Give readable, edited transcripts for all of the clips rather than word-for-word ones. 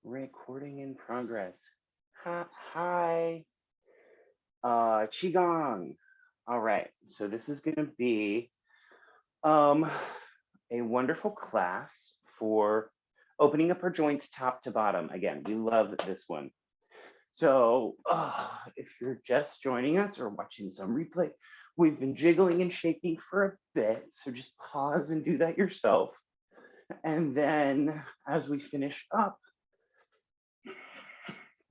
Recording in progress. Hi. Qigong. All right. So this is going to be a wonderful class for opening up our joints top to bottom. Again, we love this one. So if you're just joining us or watching some replay, we've been jiggling and shaking for a bit. So just pause and do that yourself. And then as we finish up,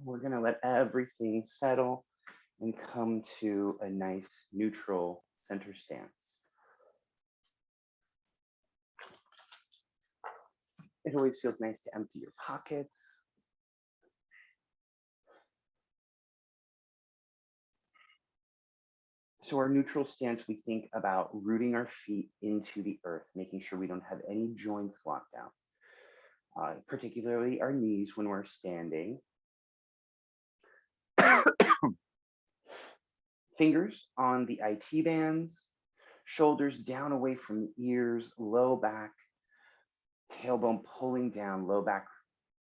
we're going to let everything settle and come to a nice neutral center stance. It always feels nice to empty your pockets. So our neutral stance, we think about rooting our feet into the earth, making sure we don't have any joints locked out, particularly our knees when we're standing. Fingers on the IT bands, shoulders down away from the ears, low back, tailbone pulling down, low back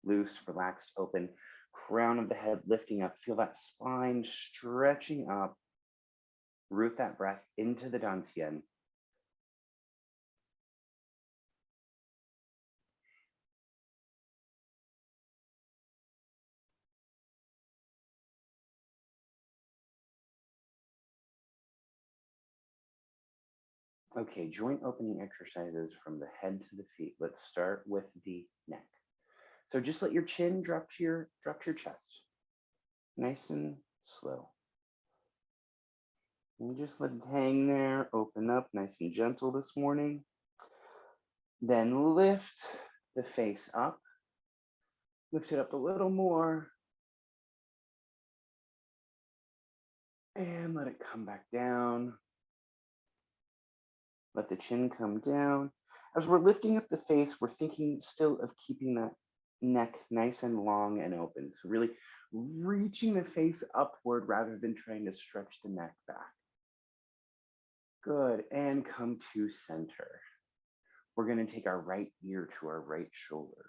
loose, relaxed, open, crown of the head lifting up. Feel that spine stretching up. Root that breath into the dantian. Okay, joint opening exercises from the head to the feet. Let's start with the neck. So just let your chin drop to your chest. Nice and slow. And just let it hang there, open up nice and gentle this morning. Then lift the face up. Lift it up a little more. And let it come back down. Let the chin come down. As we're lifting up the face, we're thinking still of keeping that neck nice and long and open. So really reaching the face upward rather than trying to stretch the neck back. Good, and come to center. We're going to take our right ear to our right shoulder.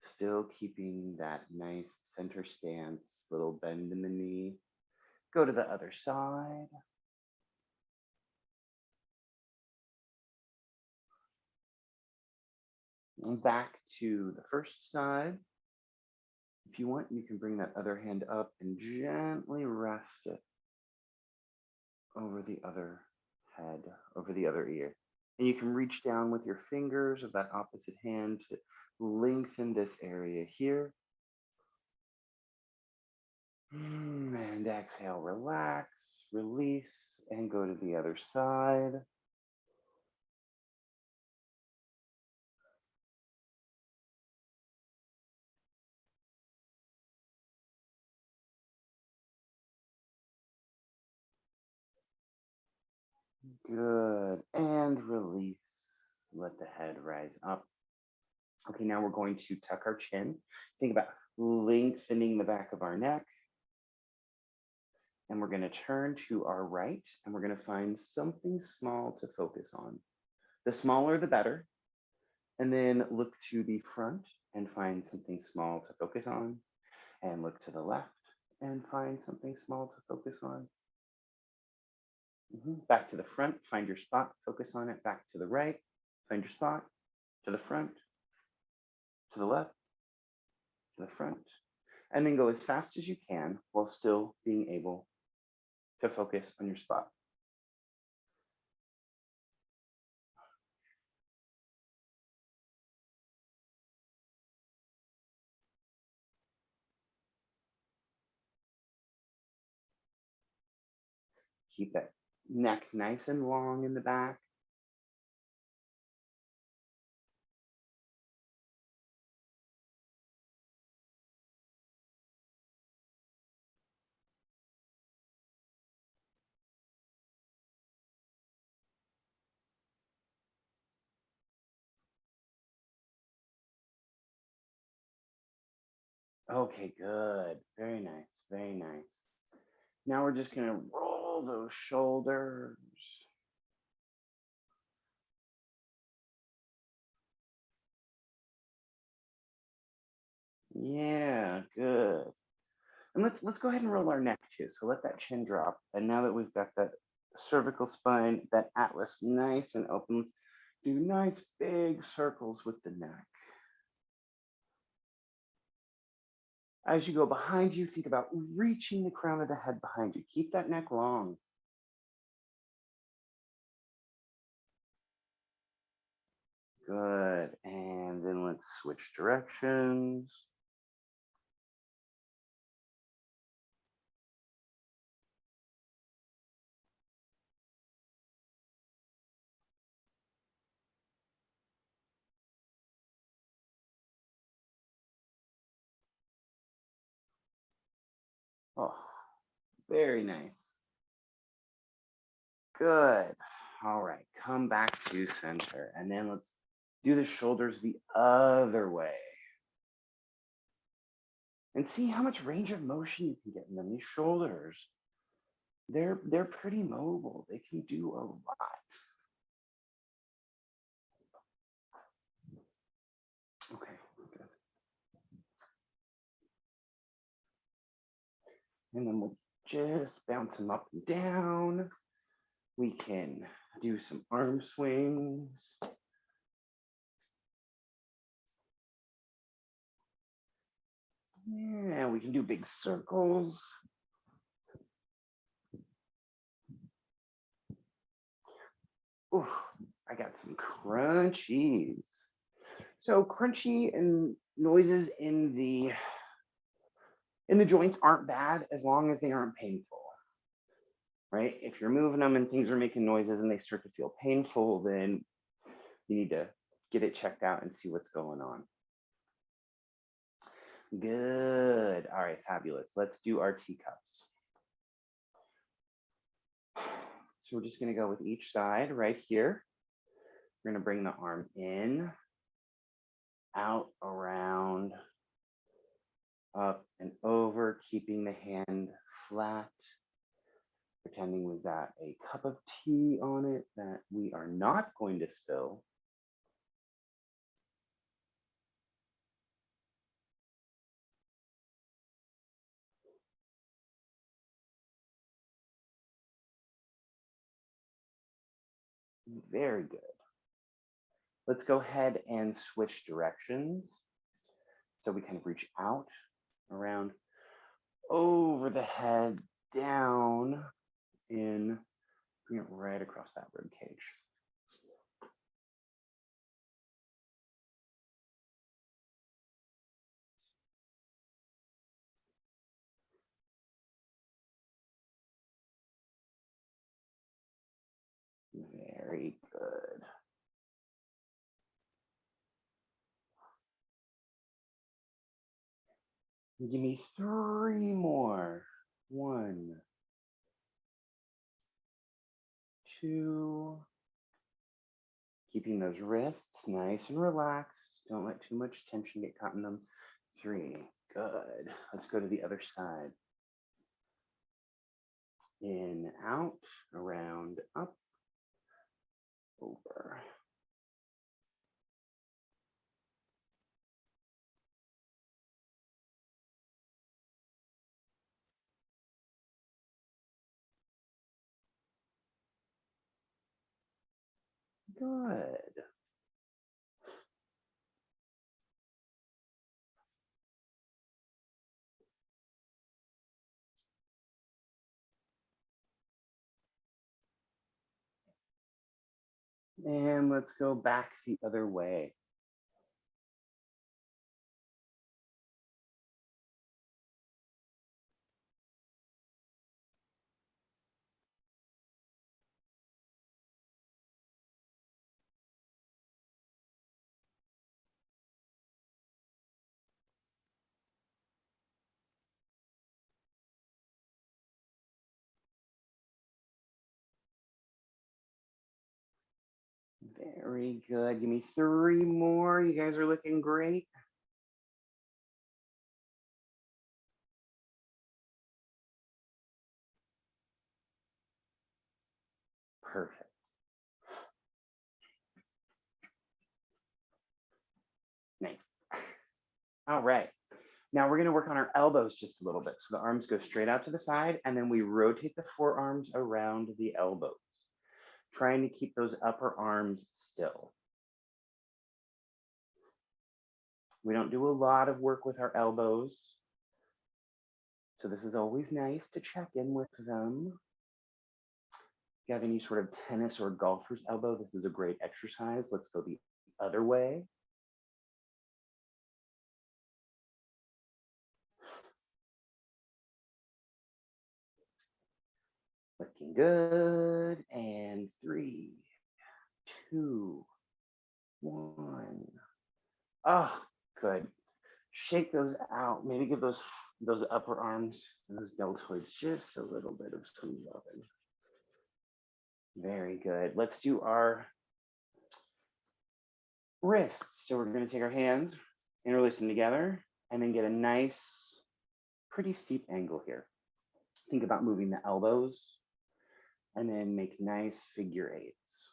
Still keeping that nice center stance, little bend in the knee. Go to the other side. And back to the first side. If you want, you can bring that other hand up and gently rest it over the other head, over the other ear. And you can reach down with your fingers of that opposite hand to lengthen this area here. And exhale, relax, release, and go to the other side. Good, and release. Let the head rise up. Okay, now we're going to tuck our chin. Think about lengthening the back of our neck. And we're going to turn to our right, and we're going to find something small to focus on. The smaller, the better. And then look to the front and find something small to focus on. And look to the left and find something small to focus on. Back to the front, find your spot, focus on it. Back to the right, find your spot. To the front, to the left, to the front. And then go as fast as you can while still being able to focus on your spot. Keep that neck nice and long in the back. Okay, good. Very nice, very nice. Now we're just gonna roll those shoulders. Yeah, good. And let's go ahead and roll our neck too. So let that chin drop. And now that we've got that cervical spine, that atlas nice and open, let's do nice big circles with the neck. As you go behind you, think about reaching the crown of the head behind you. Keep that neck long. Good. And then let's switch directions. Oh, very nice. Good. All right, come back to center. And then let's do the shoulders the other way. And see how much range of motion you can get in them. These shoulders, they're pretty mobile. They can do a lot. Okay, good. And then we'll just bounce them up and down. We can do some arm swings. Yeah, we can do big circles. Ooh, I got some crunchies. So crunchy and noises in the joints aren't bad as long as they aren't painful, right? If you're moving them and things are making noises and they start to feel painful, then you need to get it checked out and see what's going on. Good. All right, fabulous. Let's do our teacups. So we're just going to go with each side right here. We're going to bring the arm in, out, around, up and over, keeping the hand flat, pretending we've got a cup of tea on it that we are not going to spill. Very good. Let's go ahead and switch directions. So we kind of reach out, around, over the head, down, in, bring it right across that rib cage. Very good. Give me 3 more. 1, 2. Keeping those wrists nice and relaxed. Don't let too much tension get caught in them. 3. Good. Let's go to the other side. In, out, around, up, over. Good. And let's go back the other way. Very good. Give me 3 more. You guys are looking great. Perfect. Nice. All right. Now we're going to work on our elbows just a little bit. So the arms go straight out to the side, and then we rotate the forearms around the elbows, trying to keep those upper arms still. We don't do a lot of work with our elbows, so this is always nice to check in with them. If you have any sort of tennis or golfer's elbow, this is a great exercise. Let's go the other way. Looking good. And 3, 2, 1. Oh, good. Shake those out. Maybe give those upper arms and those deltoids just a little bit of some loving. Very good. Let's do our wrists. So we're going to take our hands, interlace them together, and then get a nice, pretty steep angle here. Think about moving the elbows, and then make nice figure eights.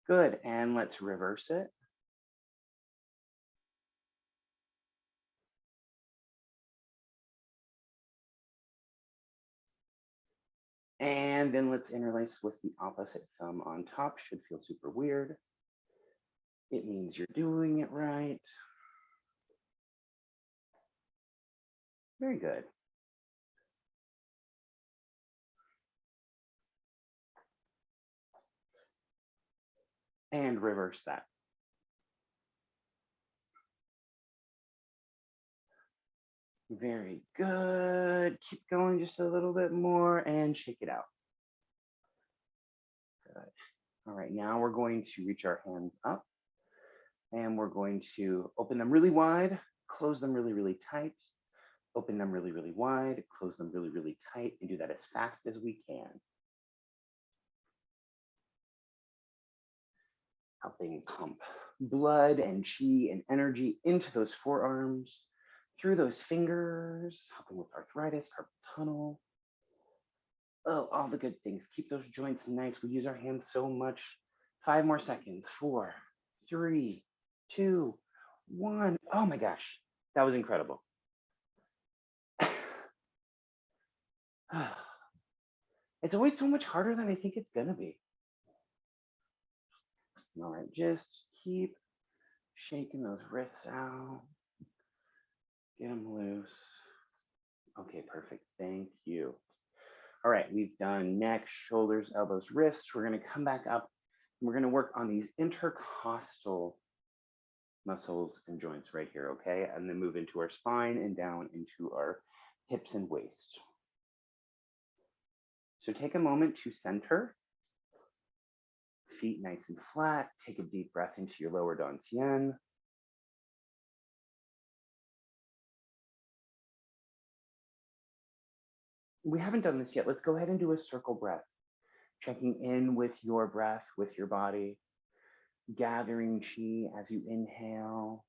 Good, and let's reverse it. And then let's interlace with the opposite thumb on top. Should feel super weird. It means you're doing it right. Very good. And reverse that. Very good. Keep going just a little bit more and shake it out. Good. All right, now we're going to reach our hands up and we're going to open them really wide, close them really, really tight, open them really, really wide, close them really, really tight, and do that as fast as we can. Helping pump blood and chi and energy into those forearms, through those fingers, helping with arthritis, carpal tunnel. Oh, all the good things. Keep those joints nice. We use our hands so much. 5 more seconds. 4, 3, 2, 1. Oh my gosh, that was incredible. It's always so much harder than I think it's gonna be. All right, just keep shaking those wrists out. Get them loose. Okay, perfect. Thank you. All right, we've done neck, shoulders, elbows, wrists. We're going to come back up and we're going to work on these intercostal muscles and joints right here, okay? And then move into our spine and down into our hips and waist. So take a moment to center. Feet nice and flat. Take a deep breath into your lower dantian. We haven't done this yet. Let's go ahead and do a circle breath. Checking in with your breath, with your body. Gathering chi as you inhale.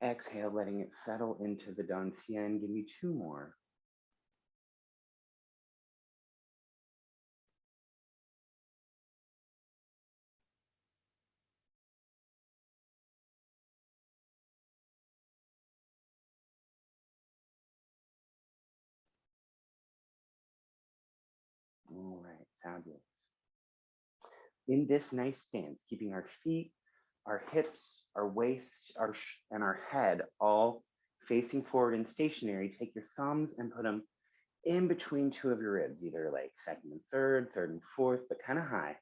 Exhale, letting it settle into the dantian. Give me 2 more. All right, fabulous. In this nice stance, keeping our feet, our hips, our waist, and our head all facing forward and stationary, take your thumbs and put them in between 2 of your ribs, either like second and third and fourth, but kind of high.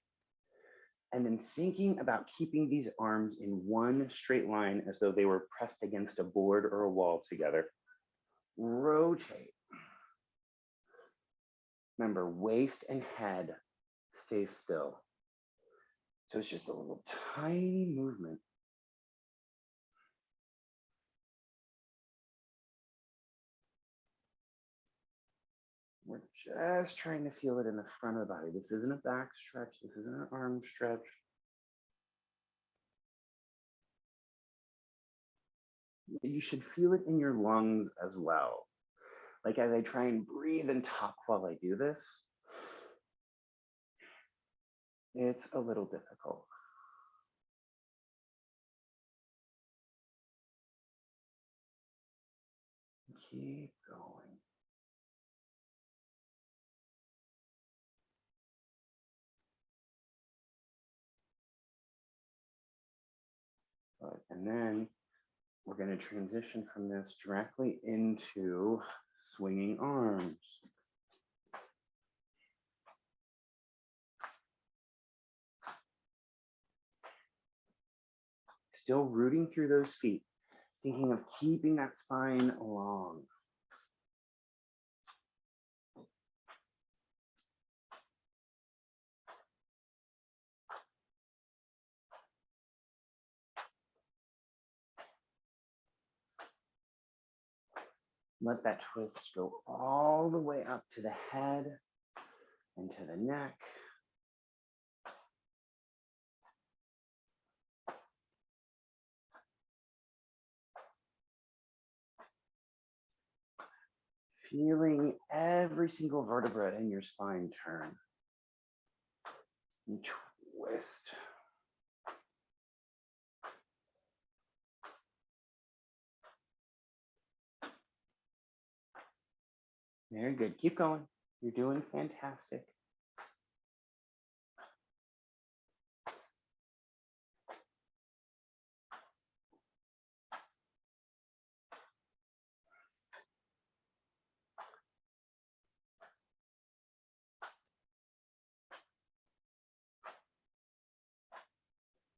And then thinking about keeping these arms in one straight line as though they were pressed against a board or a wall together. Rotate. Remember, waist and head stay still. So it's just a little tiny movement. We're just trying to feel it in the front of the body. This isn't a back stretch. This isn't an arm stretch. You should feel it in your lungs as well. Like as I try and breathe and talk while I do this, It's a little difficult. Keep going. Good. And then we're going to transition from this directly into swinging arms. Still rooting through those feet, thinking of keeping that spine long. Let that twist go all the way up to the head and to the neck. Feeling every single vertebra in your spine turn. And twist. Very good. Keep going. You're doing fantastic.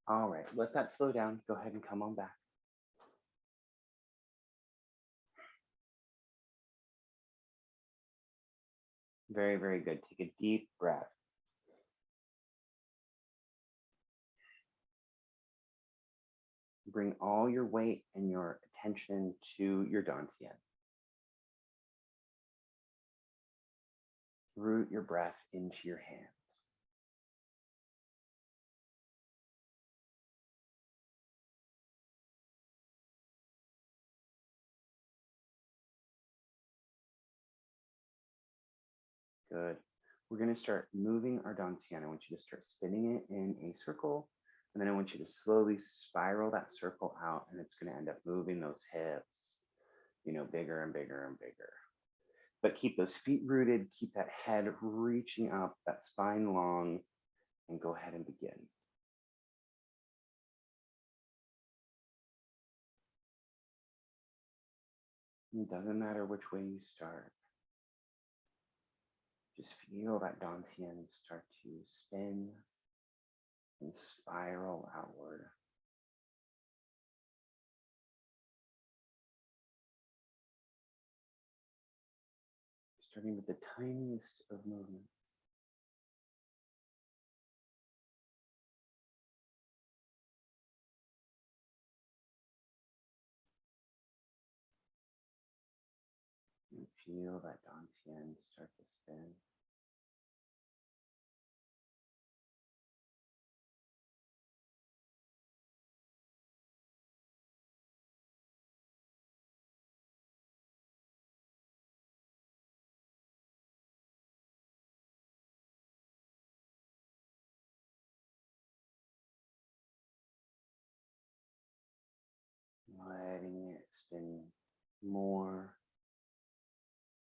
All right, let that slow down. Go ahead and come on back. Very, very good. Take a deep breath. Bring all your weight and your attention to your dantian. Root your breath into your hands. Good. We're going to start moving our dantian. I want you to start spinning it in a circle. And then I want you to slowly spiral that circle out, and it's going to end up moving those hips, bigger and bigger and bigger. But keep those feet rooted, keep that head reaching up, that spine long, and go ahead and begin. It doesn't matter which way you start. Just feel that dantian start to spin and spiral outward. Starting with the tiniest of movements. And feel that dantian start to spin. Letting it spin more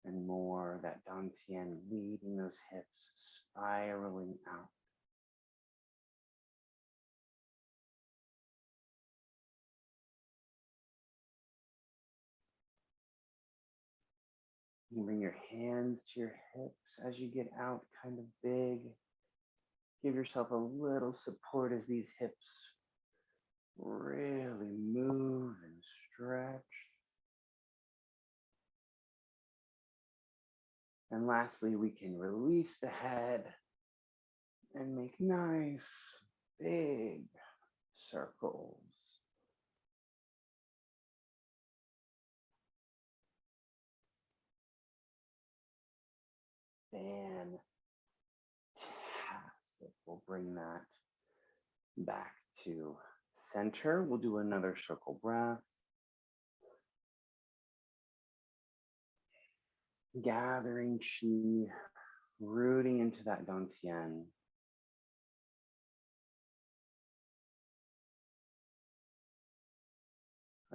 and more, that dantian leading those hips, spiraling out. You bring your hands to your hips as you get out, kind of big. Give yourself a little support as these hips really move and stretch. And lastly, we can release the head and make nice, big circles. Fantastic. We'll bring that back to center. We'll do another circle breath. Gathering chi, rooting into that dantian.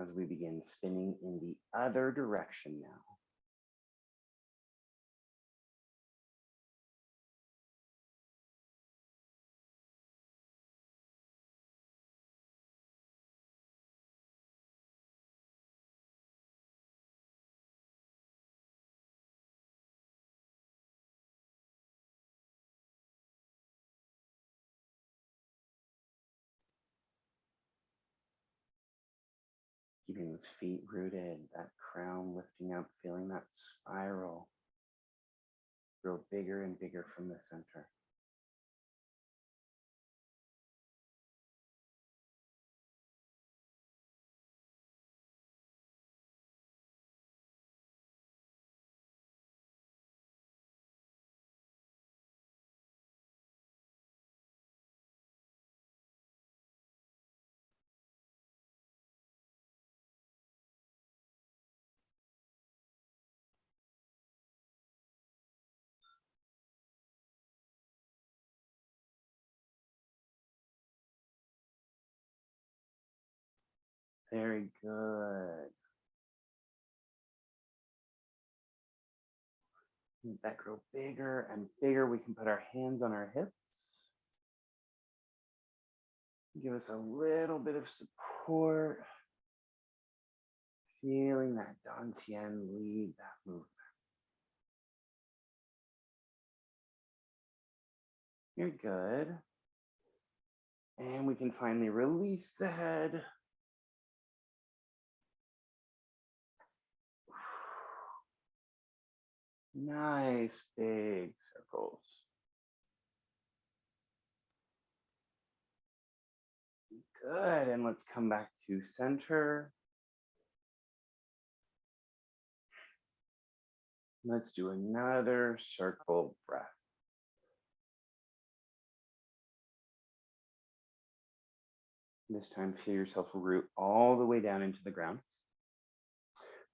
as we begin spinning in the other direction now. Keeping those feet rooted, that crown lifting up, feeling that spiral grow bigger and bigger from the center. Very good. Let that grow bigger and bigger. We can put our hands on our hips. Give us a little bit of support. Feeling that Dantian lead that movement. You're good. And we can finally release the head. Nice big circles. Good. And let's come back to center. Let's do another circle breath. This time, feel yourself root all the way down into the ground.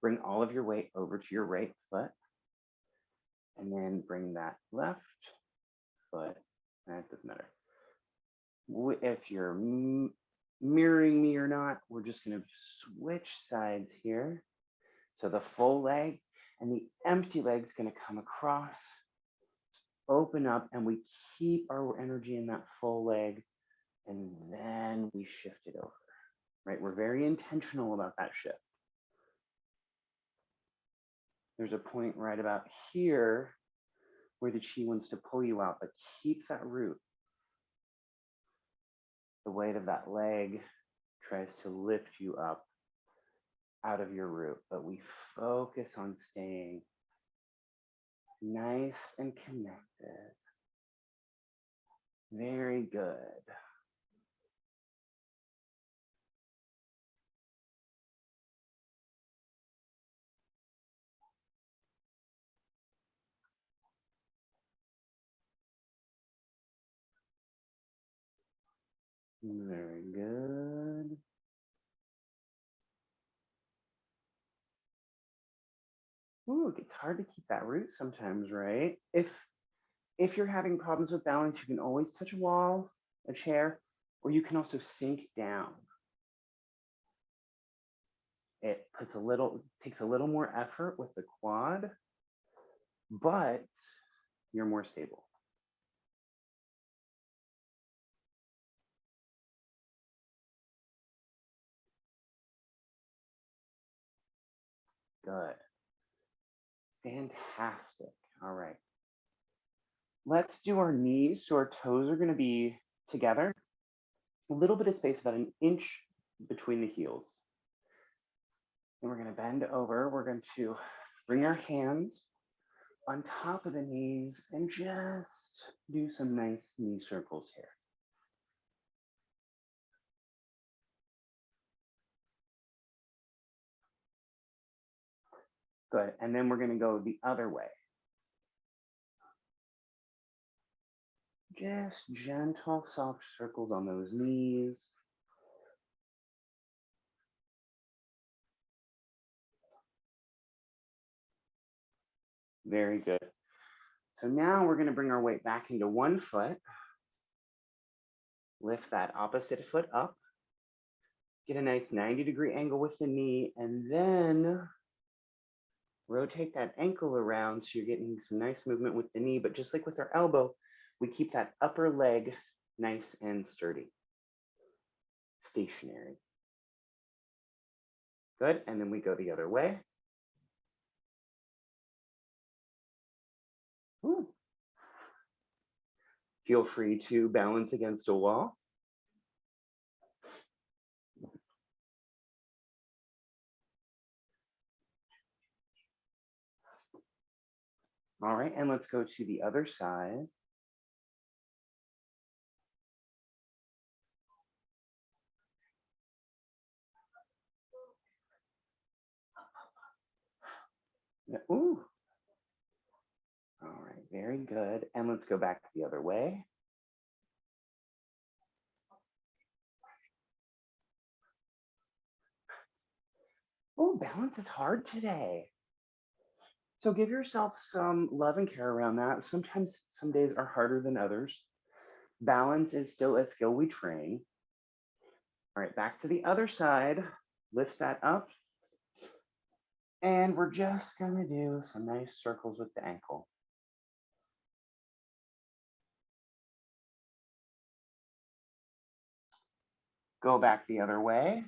Bring all of your weight over to your right foot. And then bring that left foot. That doesn't matter. If you're mirroring me or not, we're just going to switch sides here. So the full leg and the empty leg is going to come across, open up, and we keep our energy in that full leg, and then we shift it over, right? We're very intentional about that shift. There's a point right about here where the chi wants to pull you out, but keep that root. The weight of that leg tries to lift you up out of your root, but we focus on staying nice and connected. Very good. Very good. Ooh, it gets hard to keep that root sometimes, right? If you're having problems with balance, you can always touch a wall, a chair, or you can also sink down. It takes a little more effort with the quad, but you're more stable. Good. Fantastic. All right. Let's do our knees. So our toes are going to be together. A little bit of space, about an inch between the heels. And we're going to bend over. We're going to bring our hands on top of the knees and just do some nice knee circles here. Good. And then we're going to go the other way. Just gentle, soft circles on those knees. Very good. So now we're going to bring our weight back into one foot. Lift that opposite foot up. Get a nice 90-degree angle with the knee, and then rotate that ankle around so you're getting some nice movement with the knee. But just like with our elbow, we keep that upper leg nice and sturdy, stationary. Good, and then we go the other way. Ooh. Feel free to balance against a wall. All right, and let's go to the other side. Ooh. All right, very good. And let's go back the other way. Oh, balance is hard today. So give yourself some love and care around that. Sometimes some days are harder than others. Balance is still a skill we train. All right, back to the other side. Lift that up. And we're just gonna do some nice circles with the ankle. Go back the other way.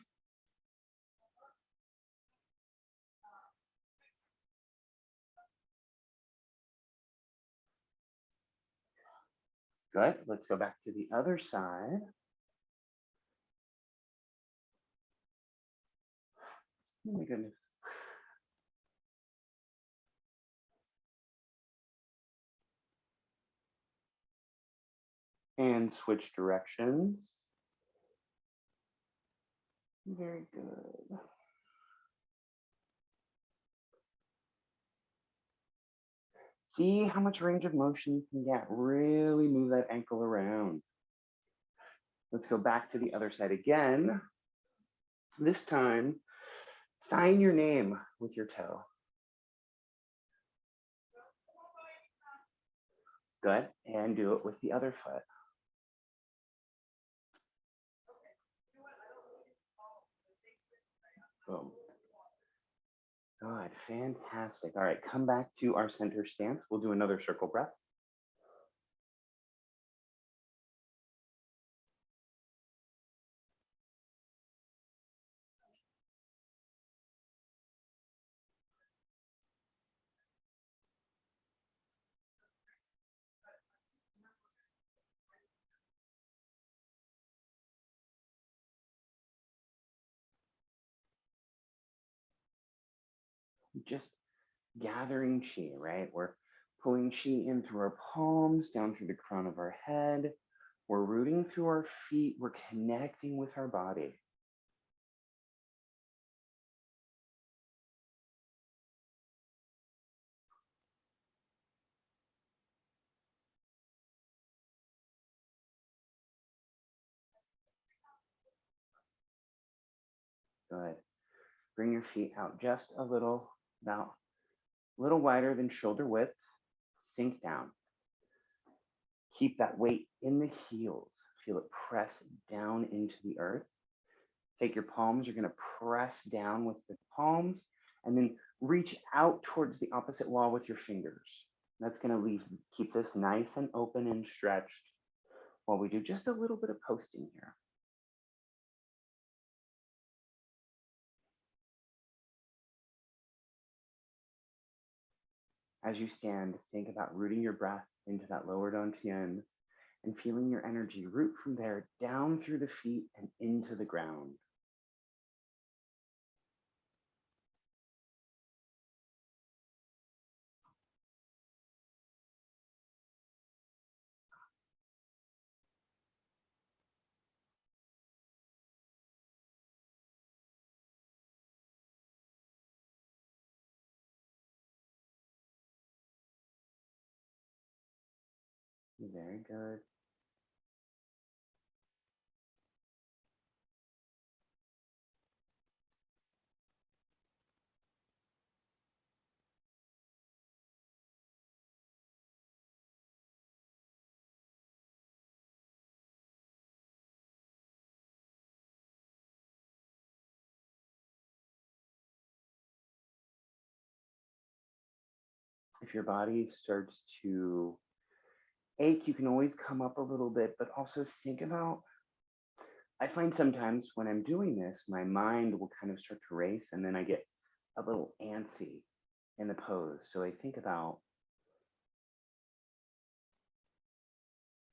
Good, let's go back to the other side. Oh my goodness. And switch directions. Very good. See how much range of motion you can get. Really move that ankle around. Let's go back to the other side again. This time, sign your name with your toe. Good, and do it with the other foot. Boom. Good, fantastic. All right, come back to our center stance. We'll do another circle breath. Just gathering chi, right? We're pulling chi in through our palms, down through the crown of our head. We're rooting through our feet. We're connecting with our body. Good. Bring your feet out just a little, about a little wider than shoulder width. Sink down. Keep that weight in the heels. Feel it press down into the earth. Take your palms, you're gonna press down with the palms and then reach out towards the opposite wall with your fingers. That's gonna keep this nice and open and stretched while we do just a little bit of posting here. As you stand, think about rooting your breath into that lower dantian and feeling your energy root from there down through the feet and into the ground. Very good. If your body starts to ache, you can always come up a little bit, but also think about, I find sometimes when I'm doing this, my mind will kind of start to race and then I get a little antsy in the pose. So I think about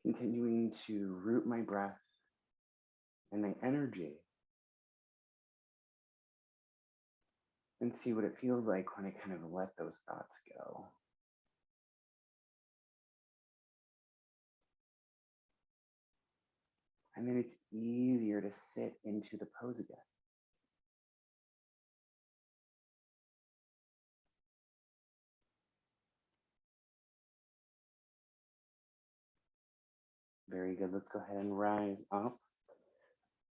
continuing to root my breath and my energy and see what it feels like when I kind of let those thoughts go. And then it's easier to sit into the pose again. Very good. Let's go ahead and rise up.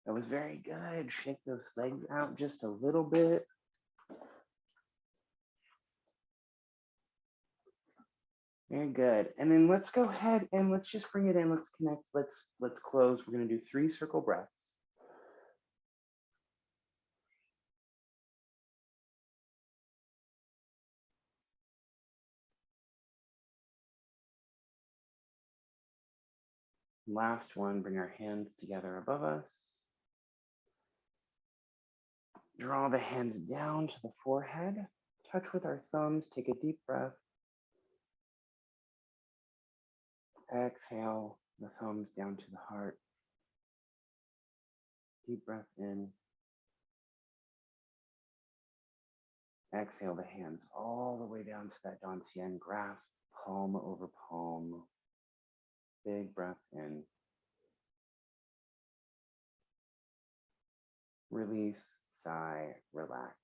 That was very good. Shake those legs out just a little bit. Very good. And then let's go ahead and let's just bring it in. Let's connect. Let's close. We're going to do 3 circle breaths. Last one, bring our hands together above us. Draw the hands down to the forehead. Touch with our thumbs. Take a deep breath. Exhale the thumbs down to the heart. Deep breath in. Exhale the hands all the way down to that Dantian. Grasp palm over palm. Big breath in. Release, sigh, relax.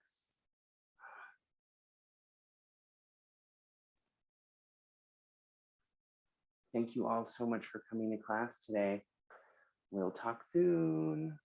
Thank you all so much for coming to class today. We'll talk soon.